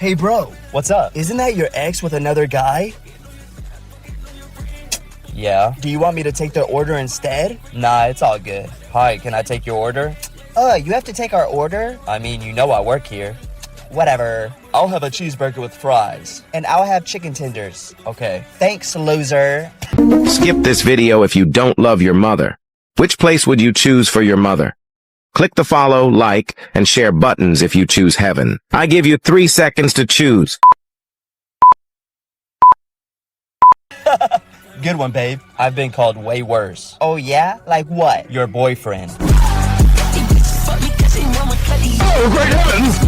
Hey bro, What's up? isn't that your ex with another guy? Yeah. Do you want me to take the order instead? Nah, it's all good. Hi, can I take your order? You have to take our order? I mean, you know I work here. Whatever. I'll have a cheeseburger with fries. And I'll have chicken tenders. Okay. Thanks, loser. Skip this video if you don't love your mother. Which place would you choose for your mother? Click the follow, like, and share buttons if you choose heaven. I give you 3 seconds to choose. Good one, babe. I've been called way worse. Oh yeah? Like what? Your boyfriend. Oh, great heavens!